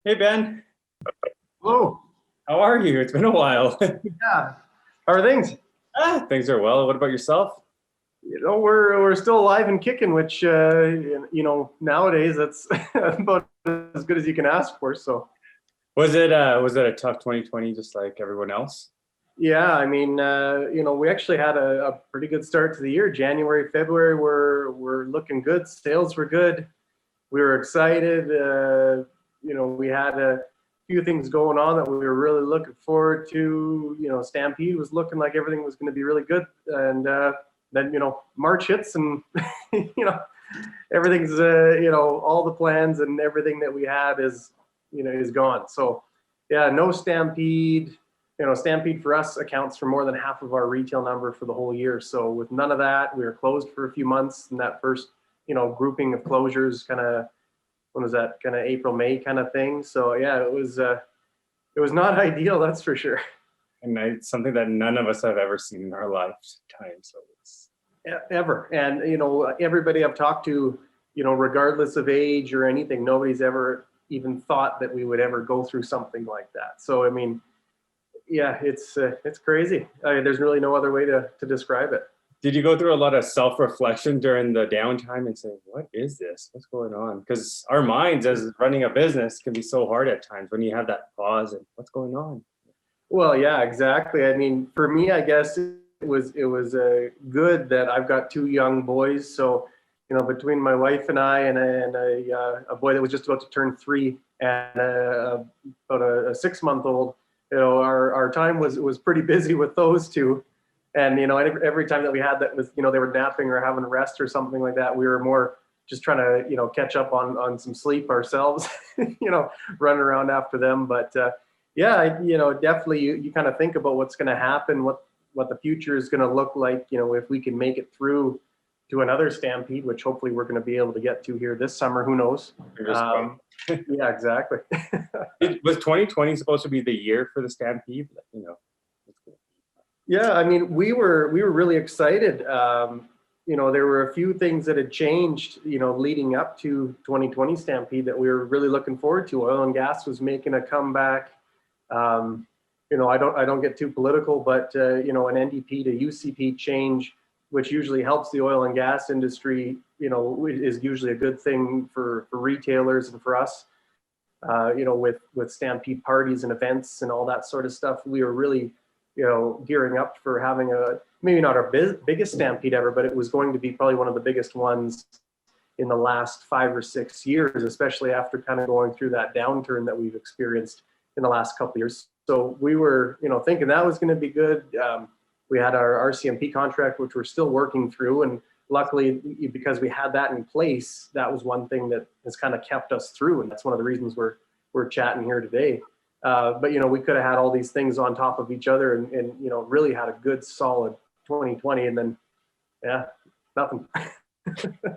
Hey Ben, Hello. how are you? It's been a while. Yeah. How are things? Things are well. What about yourself? We're still alive and kicking, which nowadays that's about as good as you can ask for. So Was it a tough 2020 just like everyone else? yeah, I mean, we actually had a pretty good start to the year. January, February were looking good. Sales were good. We were excited. We had a few things going on that we were really looking forward to. Stampede was looking like everything was going to be really good, and then March hits, and everything's all the plans and everything that we had is gone. So yeah, no Stampede. Stampede for us accounts for more than half of our retail number for the whole year. So with none of that, we were closed for a few months, and that first grouping of closures kind of, when was that, kind of April, May kind of thing. So yeah, it was not ideal, that's for sure. And it's something that none of us have ever seen in our lifetime. So it's Ever. And everybody I've talked to, regardless of age or anything, nobody's ever even thought that we would ever go through something like that. So I mean, yeah, it's crazy. I mean, there's really no other way to describe it. Did you go through a lot of self-reflection during the downtime and say, what is this? What's going on? Because our minds as running a business can be so hard at times when you have that pause and what's going on? Well, yeah, exactly. I mean, for me, I guess it was good that I've got two young boys. So, between my wife and I, and a boy that was just about to turn 3, and about a 6-month-old, our time was pretty busy with those two. And every time that we had that was, they were napping or having a rest or something like that, we were more just trying to catch up on some sleep ourselves, running around after them. But yeah, definitely you kind of think about what's going to happen, what the future is going to look like, if we can make it through to another Stampede, which hopefully we're going to be able to get to here this summer. Who knows? Yeah, exactly. Was 2020 supposed to be the year for the Stampede? Yeah, I mean, we were really excited. There were a few things that had changed, leading up to 2020 Stampede that we were really looking forward to. Oil and gas was making a comeback. I don't get too political, but an NDP to UCP change, which usually helps the oil and gas industry, is usually a good thing for retailers and for us. With Stampede parties and events and all that sort of stuff, we were really gearing up for having maybe not our biggest Stampede ever, but it was going to be probably one of the biggest ones in the last 5 or 6 years, especially after kind of going through that downturn that we've experienced in the last couple of years. So we were, thinking that was going to be good. We had our RCMP contract, which we're still working through. And luckily, because we had that in place, that was one thing that has kind of kept us through. And that's one of the reasons we're chatting here today. But we could have had all these things on top of each other and really had a good solid 2020, and then yeah, nothing.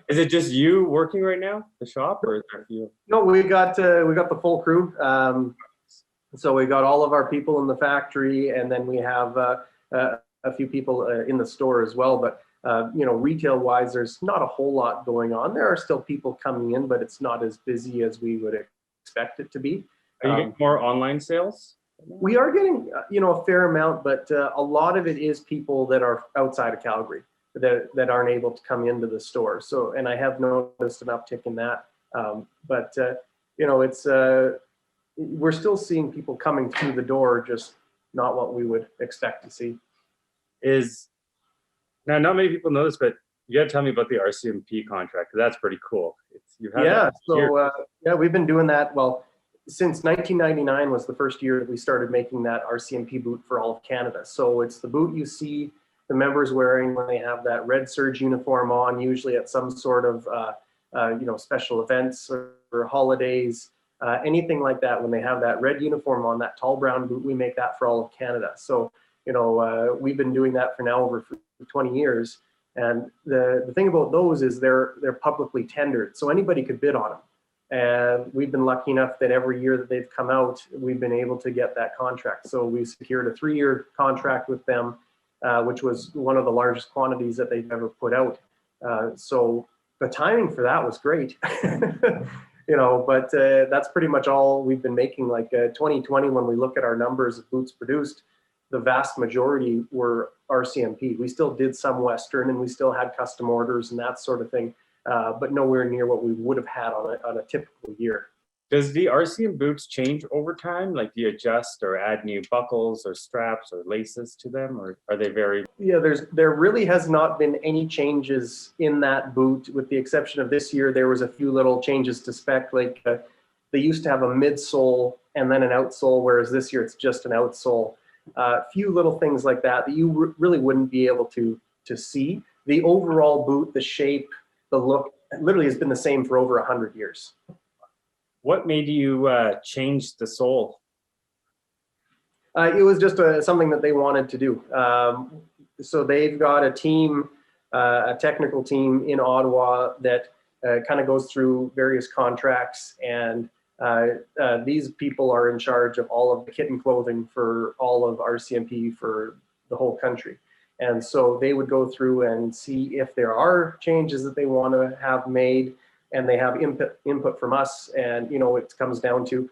Is it just you working right now, the shop, or is there a few? No, we got the full crew. So we got all of our people in the factory, and then we have a few people in the store as well. But retail wise, there's not a whole lot going on. There are still people coming in, but it's not as busy as we would expect it to be. Are you getting more online sales? We are getting, a fair amount, but a lot of it is people that are outside of Calgary that aren't able to come into the store. So, and I have noticed an uptick in that. But it's we're still seeing people coming through the door, just not what we would expect to see. Now, not many people know this, but you got to tell me about the RCMP contract. That's pretty cool. We've been doing that. Well, since 1999 was the first year that we started making that RCMP boot for all of Canada. So it's the boot you see the members wearing when they have that red surge uniform on, usually at some sort of special events or holidays, anything like that. When they have that red uniform on, that tall brown boot, we make that for all of Canada. So we've been doing that for now over 20 years. And the thing about those is they're publicly tendered, so anybody could bid on them. And we've been lucky enough that every year that they've come out, we've been able to get that contract. So we secured a 3-year contract with them, which was one of the largest quantities that they've ever put out. So the timing for that was great. But that's pretty much all we've been making. Like 2020, when we look at our numbers of boots produced, the vast majority were RCMP. We still did some Western, and we still had custom orders and that sort of thing, but nowhere near what we would have had on a typical year. Does the RCM boots change over time? Like, do you adjust or add new buckles or straps or laces to them, or are they very? Yeah, there really has not been any changes in that boot, with the exception of this year. There was a few little changes to spec, like they used to have a midsole and then an outsole, whereas this year it's just an outsole. A few little things like that that you really wouldn't be able to see. The overall boot, the shape, the look, literally has been the same for over 100 years. What made you change the sole? It was just something that they wanted to do. So they've got a team, a technical team in Ottawa that kind of goes through various contracts, and these people are in charge of all of the kit and clothing for all of RCMP for the whole country. And so they would go through and see if there are changes that they want to have made, and they have input from us. And, it comes down to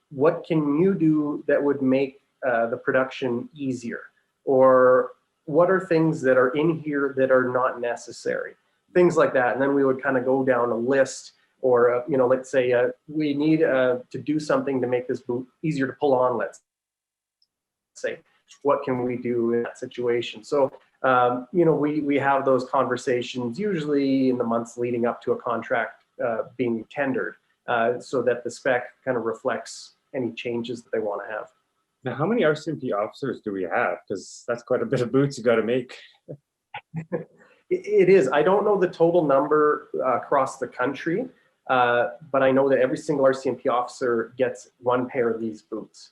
what can you do that would make the production easier? Or what are things that are in here that are not necessary? Things like that. And then we would kind of go down a list, or, let's say we need to do something to make this boot easier to pull on, let's say. What can we do in that situation? So, we have those conversations usually in the months leading up to a contract being tendered, so that the spec kind of reflects any changes that they want to have. Now, how many RCMP officers do we have? Because that's quite a bit of boots you got to make. It is. I don't know the total number across the country, but I know that every single RCMP officer gets one pair of these boots.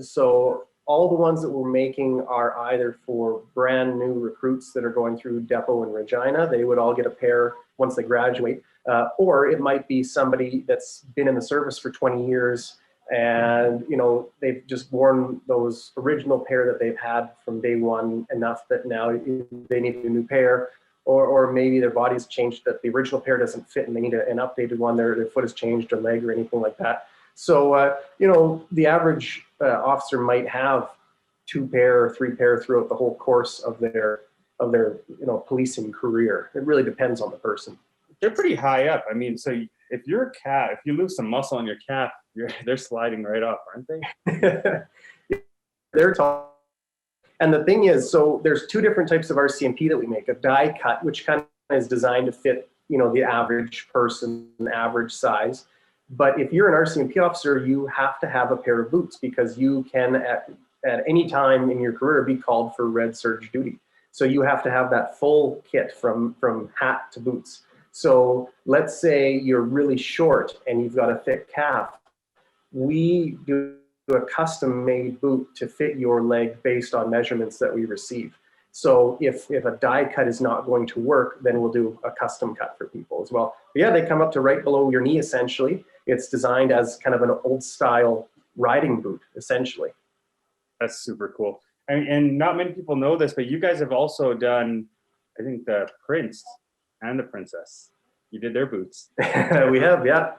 So all the ones that we're making are either for brand new recruits that are going through Depot in Regina. They would all get a pair once they graduate. Or it might be somebody that's been in the service for 20 years and, they've just worn those original pair that they've had from day one enough that now they need a new pair. Or maybe their body's changed, that the original pair doesn't fit and they need an updated one. Their foot has changed, or leg, or anything like that. So, the average officer might have 2 pair or 3 pair throughout the whole course of their policing career. It really depends on the person. They're pretty high up. I mean, so if you're a calf, if you lose some muscle on your calf, they're sliding right off, aren't they? They're tall. And the thing is, so there's 2 different types of RCMP that we make. A die cut, which kind of is designed to fit, the average person, average size. But if you're an RCMP officer, you have to have a pair of boots, because you can at any time in your career be called for red surge duty. So you have to have that full kit from hat to boots. So let's say you're really short and you've got a thick calf. We do a custom made boot to fit your leg based on measurements that we receive. So if a die cut is not going to work, then we'll do a custom cut for people as well. But yeah, they come up to right below your knee, essentially. It's designed as kind of an old style riding boot, essentially. That's super cool. And not many people know this, but you guys have also done, I think, the Prince and the Princess. You did their boots. We have, yeah.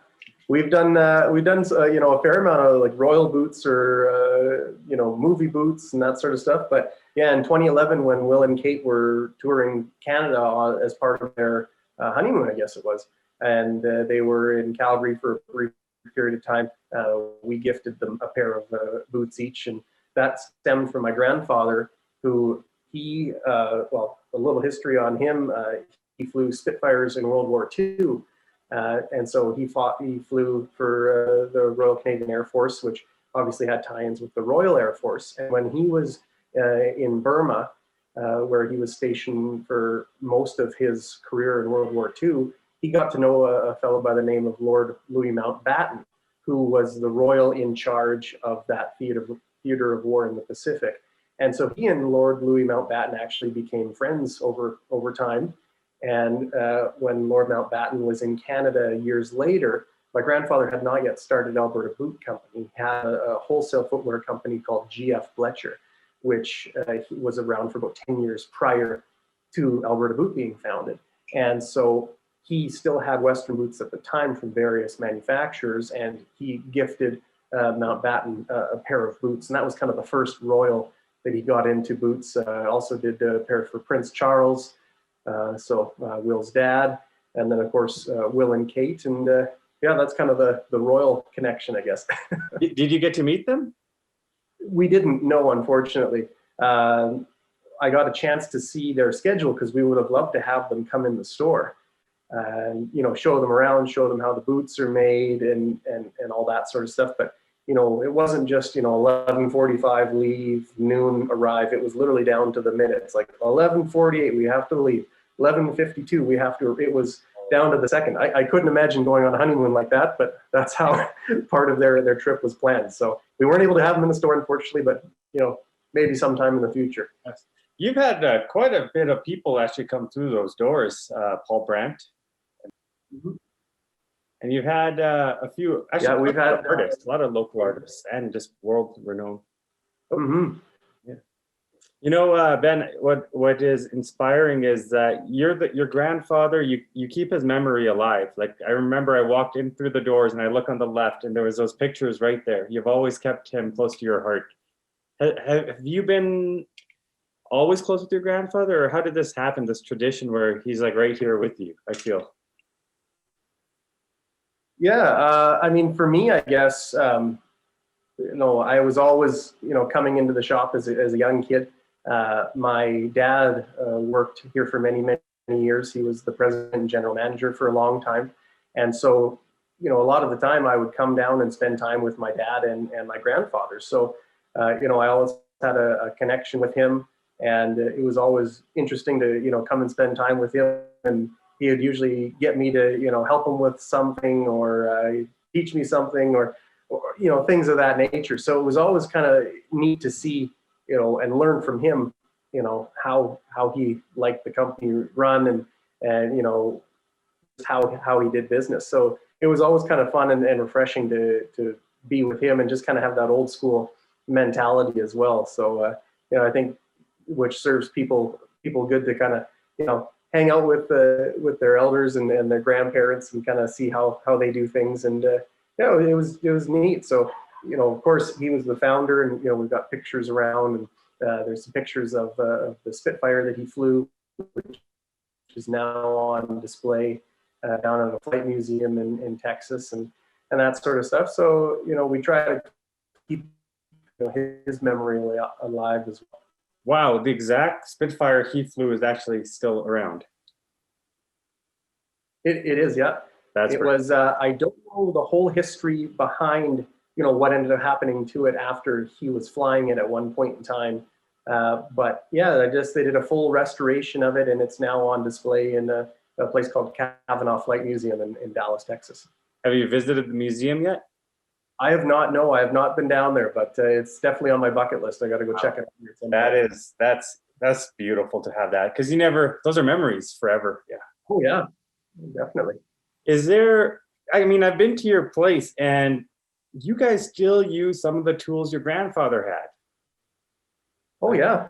We've done a fair amount of like royal boots, or movie boots and that sort of stuff. But yeah, in 2011, when Will and Kate were touring Canada as part of their honeymoon, I guess it was, and they were in Calgary for a brief period of time, we gifted them a pair of boots each, and that stemmed from my grandfather, who a little history on him. He flew Spitfires in World War II. And so he flew for the Royal Canadian Air Force, which obviously had tie-ins with the Royal Air Force. And when he was in Burma, where he was stationed for most of his career in World War II, he got to know a fellow by the name of Lord Louis Mountbatten, who was the royal in charge of that theater of war in the Pacific. And so he and Lord Louis Mountbatten actually became friends over time. And when Lord Mountbatten was in Canada years later, my grandfather had not yet started Alberta Boot Company. He had a wholesale footwear company called GF Fletcher, which was around for about 10 years prior to Alberta Boot being founded. And so he still had Western boots at the time from various manufacturers, and he gifted Mountbatten a pair of boots, and that was kind of the first royal that he got into boots. Also did a pair for Prince Charles, Will's dad, and then of course Will and Kate, and yeah, that's kind of the royal connection, I guess. Did you get to meet them? We didn't know, unfortunately. I got a chance to see their schedule because we would have loved to have them come in the store and, you know, show them around, show them how the boots are made and all that sort of stuff. But, you know, it wasn't just, you know, 11:45 leave, noon arrive. It was literally down to the minute. It's like 11:48, we have to leave. 11:52, we have to, it was down to the second. I couldn't imagine going on a honeymoon like that, but that's how part of their trip was planned. So we weren't able to have them in the store, unfortunately, but, you know, maybe sometime in the future. Yes. You've had quite a bit of people actually come through those doors, Paul Brandt. Mm-hmm. And you've had a few, actually, yeah, we've had artists, a lot of local artists and just world renowned. Mm-hmm. Yeah. You know, Ben, what is inspiring is that your grandfather, you keep his memory alive. Like, I remember I walked in through the doors and I look on the left and there was those pictures right there. You've always kept him close to your heart. Have you been always close with your grandfather, or how did this happen, this tradition where he's like right here with you, I feel? Yeah, I mean, for me, I guess, you know, I was always, you know, coming into the shop as a young kid. My dad worked here for many, many years. He was the president and general manager for a long time. And so, you know, a lot of the time I would come down and spend time with my dad and my grandfather. So, you know, I always had a connection with him, and it was always interesting to, you know, come and spend time with him. And he would usually get me to, you know, help him with something or teach me something or, you know, things of that nature. So it was always kind of neat to see, you know, and learn from him, you know, how he liked the company run and you know, how he did business. So it was always kind of fun and refreshing to be with him and just kind of have that old school mentality as well. So, you know, I think which serves people good to kind of, you know, hang out with their elders and their grandparents and kind of see how they do things. And, you know, it was neat. So, you know, of course he was the founder, and, you know, we've got pictures around, and there's some pictures of the Spitfire that he flew, which is now on display down at a flight museum in Texas and that sort of stuff. So, you know, we try to keep, you know, his memory alive as well. Wow, the exact Spitfire he flew is actually still around. It is, yeah. It was, I don't know the whole history behind, you know, what ended up happening to it after he was flying it at one point in time. But yeah, they did a full restoration of it, and it's now on display in a place called Cavanaugh Flight Museum in Dallas, Texas. Have you visited the museum yet? I have not. No, I have not been down there, but it's definitely on my bucket list. I got to go check it out. That's beautiful to have that, because those are memories forever. Yeah. Oh yeah, definitely. Is there? I mean, I've been to your place, and you guys still use some of the tools your grandfather had. Oh yeah,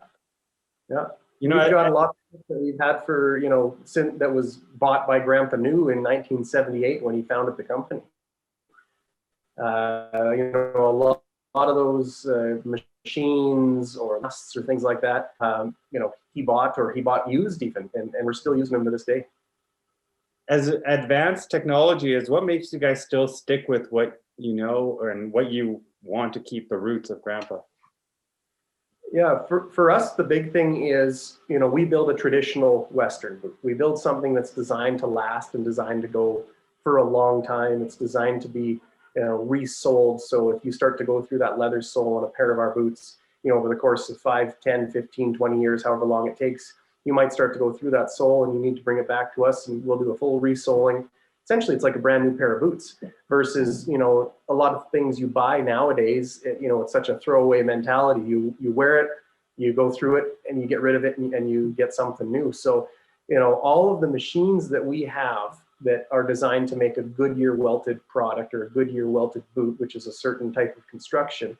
yeah. You know, we've got a lot that we've had for, you know, since that was bought by Grandpa New in 1978 when he founded the company. You know, a lot of those machines or lasts or things like that, you know, he bought used even, and we're still using them to this day. As advanced technology is, what makes you guys still stick with what you know and what you want to keep the roots of Grandpa? Yeah, for us, the big thing is, you know, we build a traditional Western boot. We build something that's designed to last and designed to go for a long time. It's designed to be, you know, resoled. So if you start to go through that leather sole on a pair of our boots, you know, over the course of 5, 10, 15, 20 years, however long it takes, you might start to go through that sole and you need to bring it back to us, and we'll do a full resoling. Essentially, it's like a brand new pair of boots versus, you know, a lot of things you buy nowadays, you know, it's such a throwaway mentality. You wear it, you go through it, and you get rid of it, and you get something new. So, you know, all of the machines that we have that are designed to make a Goodyear welted product or a Goodyear welted boot, which is a certain type of construction,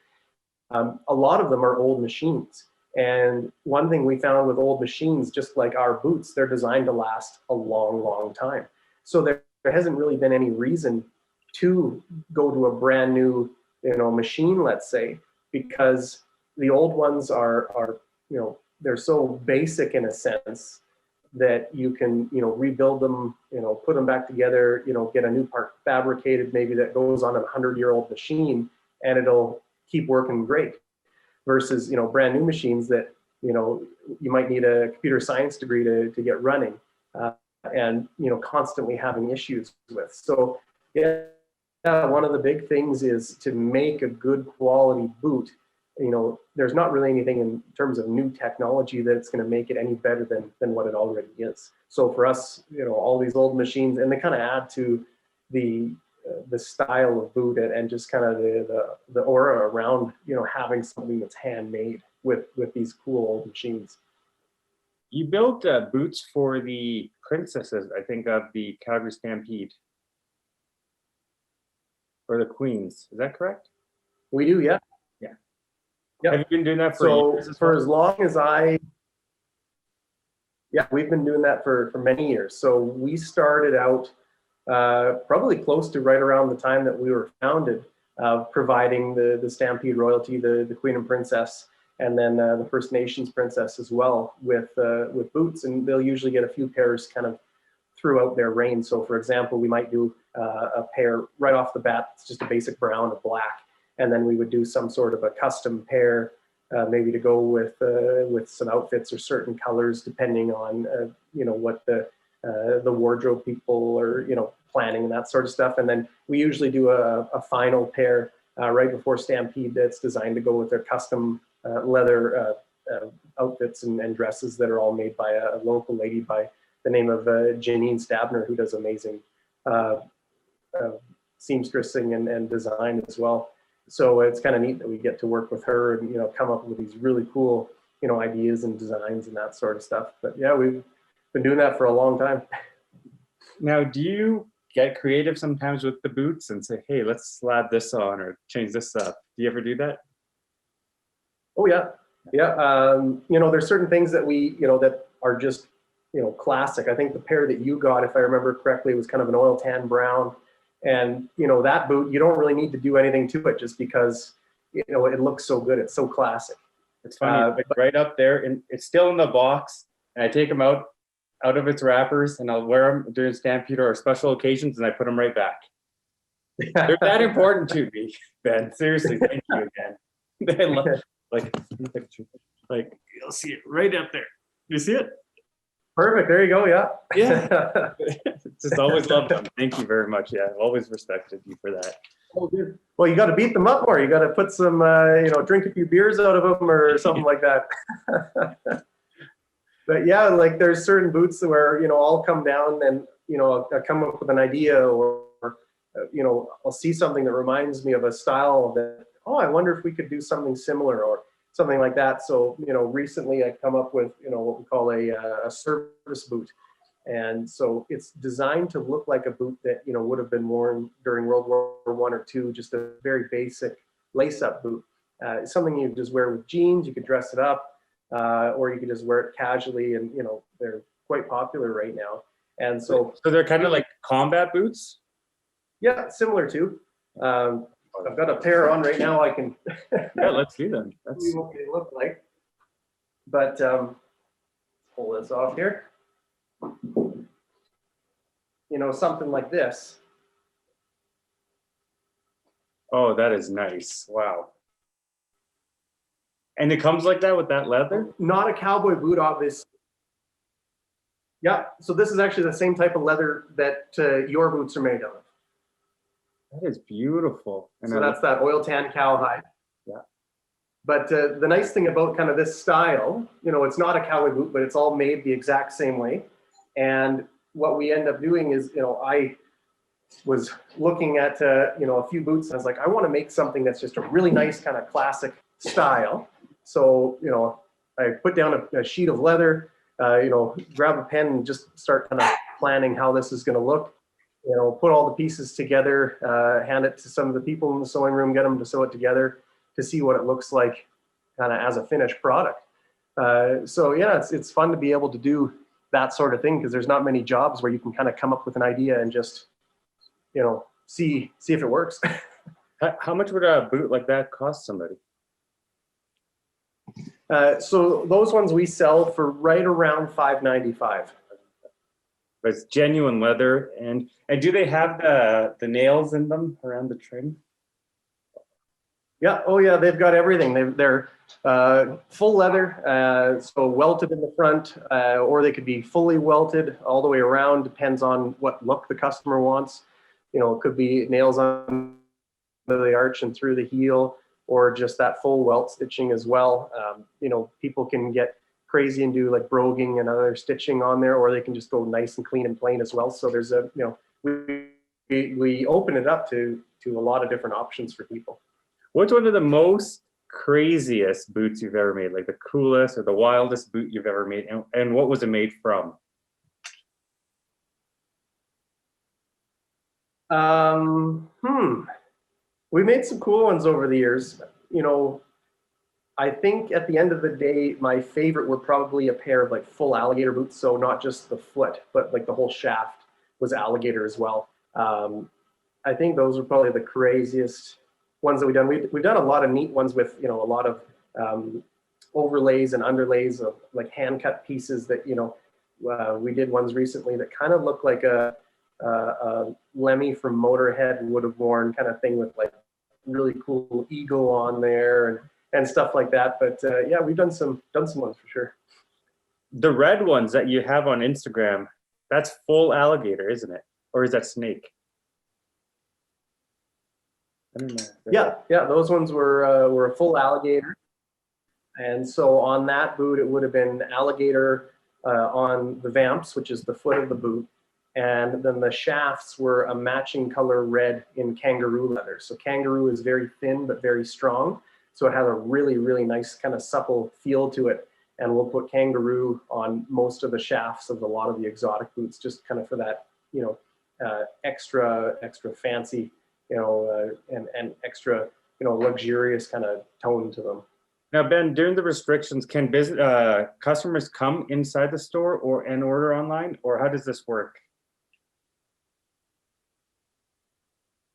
a lot of them are old machines. And one thing we found with old machines, just like our boots, they're designed to last a long, long time. So there hasn't really been any reason to go to a brand new, machine, let's say, because the old ones are they're so basic in a sense that you can, rebuild them, put them back together, get a new part fabricated, maybe that goes on a 100-year-old machine, and it'll keep working great. Versus, brand new machines that, you might need a computer science degree to get running, and, constantly having issues with. So, yeah, one of the big things is to make a good quality boot. There's not really anything in terms of new technology that's going to make it any better than what it already is. So for us, all these old machines, and they kind of add to the style of boot and just kind of the aura around, having something that's handmade with these cool old machines. You built boots for the princesses, I think, of the Calgary Stampede, or the queens. Is that correct? We do, yeah. Yep. Have you been doing that for years? For as long as we've been doing that for many years. So we started out probably close to right around the time that we were founded, providing the Stampede royalty, the Queen and Princess, and then the First Nations Princess as well with boots. And they'll usually get a few pairs kind of throughout their reign. So for example, we might do a pair right off the bat. It's just a basic brown or black. And then we would do some sort of a custom pair, maybe to go with some outfits or certain colors, depending on what the wardrobe people are planning and that sort of stuff. And then we usually do a final pair right before Stampede that's designed to go with their custom leather outfits and dresses that are all made by a local lady by the name of Janine Stabner, who does amazing seamstressing and design as well. So it's kind of neat that we get to work with her and, come up with these really cool, ideas and designs and that sort of stuff. But yeah, we've been doing that for a long time. Now, do you get creative sometimes with the boots and say, hey, let's slap this on or change this up? Do you ever do that? Oh, yeah. Yeah. There's certain things that we, that are just, classic. I think the pair that you got, if I remember correctly, was kind of an oil tan brown. And, that boot, you don't really need to do anything to it just because, it looks so good. It's so classic. It's funny, like right up there, and it's still in the box. And I take them out of its wrappers and I'll wear them during Stampede or special occasions and I put them right back. They're that important to me, Ben. Seriously, thank you again. I love, like you'll see it right up there. You see it? Perfect. There you go. Yeah. Yeah. Just always loved them. Thank you very much. Yeah, I've always respected you for that. Oh, good. Well, you got to beat them up more. You got to put some, drink a few beers out of them or something like that. But yeah, like there's certain boots where, I'll come down and, I'll come up with an idea or, I'll see something that reminds me of a style that, oh, I wonder if we could do something similar or something like that. So, recently I come up with, what we call a service boot. And so it's designed to look like a boot that, would have been worn during World War I or II, just a very basic lace-up boot. It's something you just wear with jeans, you could dress it up, or you could just wear it casually, and, they're quite popular right now. And so they're kind of like combat boots? Yeah, similar to. I've got a pair on right now. I can yeah, let's see them. See what they look like. But pull this off here. Something like this. Oh, that is nice. Wow. And it comes like that with that leather? Not a cowboy boot, obviously. Yeah, so this is actually the same type of leather that your boots are made of. That is beautiful. And so that's that oil tan cowhide. Yeah. But the nice thing about kind of this style, it's not a cowboy boot, but it's all made the exact same way. And what we end up doing is, I was looking at, a few boots and I was like, I want to make something that's just a really nice kind of classic style. So, I put down a sheet of leather, grab a pen and just start kind of planning how this is going to look. Put all the pieces together, hand it to some of the people in the sewing room, get them to sew it together to see what it looks like kind of as a finished product. So yeah, it's fun to be able to do, that sort of thing, because there's not many jobs where you can kind of come up with an idea and just, you know, see if it works. How much would a boot like that cost somebody? So those ones we sell for right around $5.95. But it's genuine leather, and do they have the nails in them around the trim? Yeah, oh yeah, they've got everything. They're full leather, so welted in the front, or they could be fully welted all the way around, depends on what look the customer wants. You know, it could be nails on the arch and through the heel, or just that full welt stitching as well. You know, people can get crazy and do like broguing and other stitching on there, or they can just go nice and clean and plain as well. So there's a, you know, we open it up to a lot of different options for people. What's one of the most craziest boots you've ever made, like the coolest or the wildest boot you've ever made, and what was it made from? We made some cool ones over the years. You know, I think at the end of the day, my favorite were probably a pair of like full alligator boots. So not just the foot, but like the whole shaft was alligator as well. I think those were probably the craziest ones that we've done. We've done a lot of neat ones with, you know, a lot of overlays and underlays of like hand cut pieces that, you know, we did ones recently that kind of look like a Lemmy from Motorhead would have worn, kind of thing, with like really cool eagle on there and stuff like that. But yeah, we've done some ones for sure. The red ones that you have on Instagram, that's full alligator, isn't it? Or is that snake? I don't know. Yeah, those ones were a full alligator. And so on that boot, it would have been alligator on the vamps, which is the foot of the boot. And then the shafts were a matching color red in kangaroo leather. So kangaroo is very thin, but very strong. So it has a really, really nice kind of supple feel to it. And we'll put kangaroo on most of the shafts of a lot of the exotic boots, just kind of for that, you know, extra fancy, you know, and extra, you know, luxurious kind of tone to them. Now, Ben, during the restrictions, can customers come inside the store and order online, or how does this work?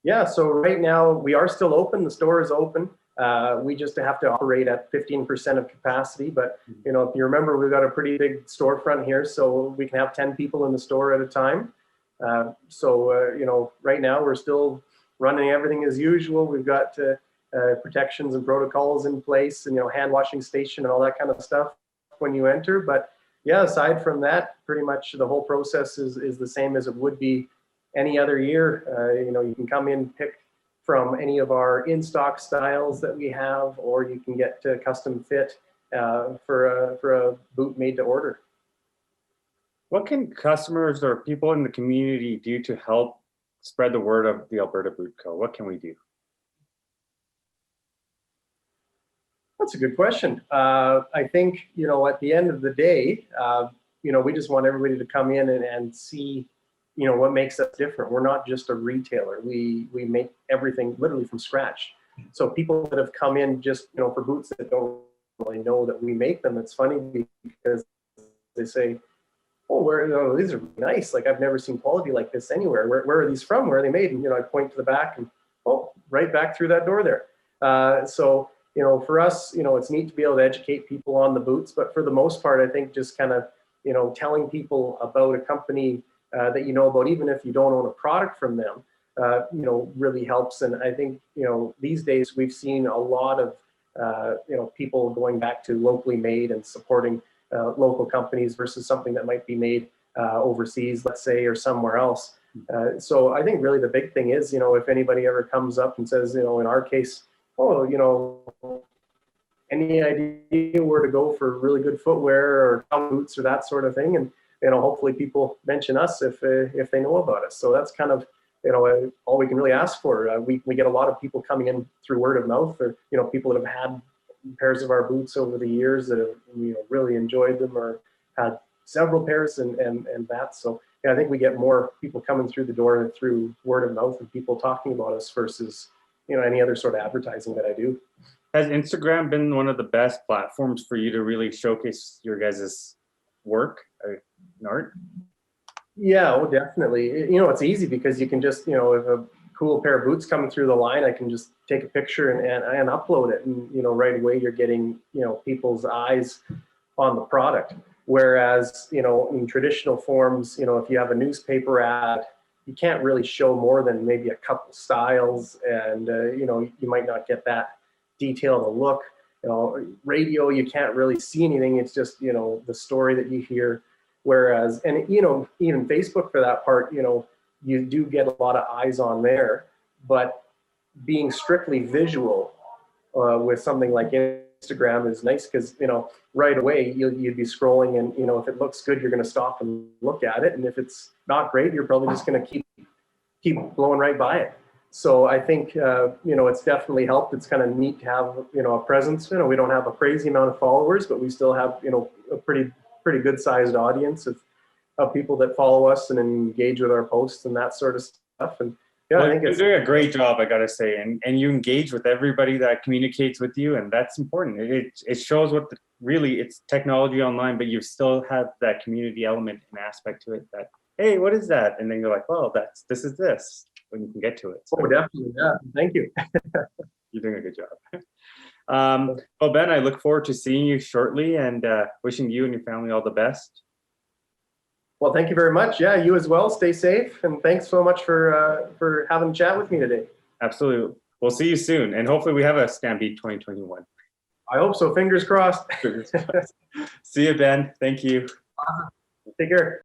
Yeah, so right now we are still open. The store is open. We just have to operate at 15% of capacity. But, you know, if you remember, we've got a pretty big storefront here, so we can have 10 people in the store at a time. You know, right now we're still running everything as usual. We've got protections and protocols in place, and, you know, hand washing station and all that kind of stuff when you enter. But yeah, aside from that, pretty much the whole process is the same as it would be any other year. You know, you can come in, pick from any of our in-stock styles that we have, or you can get custom fit for a boot made to order. What can customers or people in the community do to help spread the word of the Alberta Boot Co? What can we do? That's a good question. I think, you know, at the end of the day, you know, we just want everybody to come in and see, you know, what makes us different. We're not just a retailer. We make everything literally from scratch. So people that have come in just, you know, for boots that don't really know that we make them, it's funny because they say, oh, you know, these are nice. Like, I've never seen quality like this anywhere. Where are these from? Where are they made? And, you know, I point to the back and, oh, right back through that door there. So, you know, for us, you know, it's neat to be able to educate people on the boots. But for the most part, I think just kind of, you know, telling people about a company that you know about, even if you don't own a product from them, you know, really helps. And I think, you know, these days we've seen a lot of, you know, people going back to locally made and supporting local companies versus something that might be made overseas, let's say, or somewhere else. So I think really the big thing is, you know, if anybody ever comes up and says, you know, in our case, oh, you know, any idea where to go for really good footwear or boots or that sort of thing, and, you know, hopefully people mention us if they know about us. So that's kind of, you know, all we can really ask for. We get a lot of people coming in through word of mouth, or, you know, people that have had pairs of our boots over the years that have, you know, really enjoyed them, or had several pairs and that. So yeah, I think we get more people coming through the door through word of mouth and people talking about us versus, you know, any other sort of advertising that I do. Has Instagram been one of the best platforms for you to really showcase your guys' work? Art? Yeah, oh, definitely. It's easy because you can just, if a cool pair of boots coming through the line, I can just take a picture and upload it. And, right away you're getting, people's eyes on the product. Whereas, in traditional forms, if you have a newspaper ad, you can't really show more than maybe a couple styles, and you might not get that detailed a look. Radio, you can't really see anything. It's just the story that you hear. Whereas, and even Facebook for that part, you do get a lot of eyes on there. But being strictly visual with something like Instagram is nice because right away you'd be scrolling, and if it looks good, you're going to stop and look at it, and if it's not great, you're probably just going to keep blowing right by it. So I think it's definitely helped. It's kind of neat to have a presence. We don't have a crazy amount of followers, but we still have a pretty good sized audience of people that follow us and engage with our posts and that sort of stuff. And I think you're doing a great job, I gotta say, and you engage with everybody that communicates with you, and that's important. It shows what really it's technology online, but you still have that community element and aspect to it. That, hey, what is that? And then you're like, well, this is this, when you can get to it. So, oh, definitely, yeah. Thank you. You're doing a good job. Well, Ben, I look forward to seeing you shortly, and wishing you and your family all the best. Well, thank you very much. Yeah, you as well. Stay safe, and thanks so much for having a chat with me today. Absolutely. We'll see you soon, and hopefully we have a Stampede 2021. I hope so. Fingers crossed. See you, Ben. Thank you. Take care.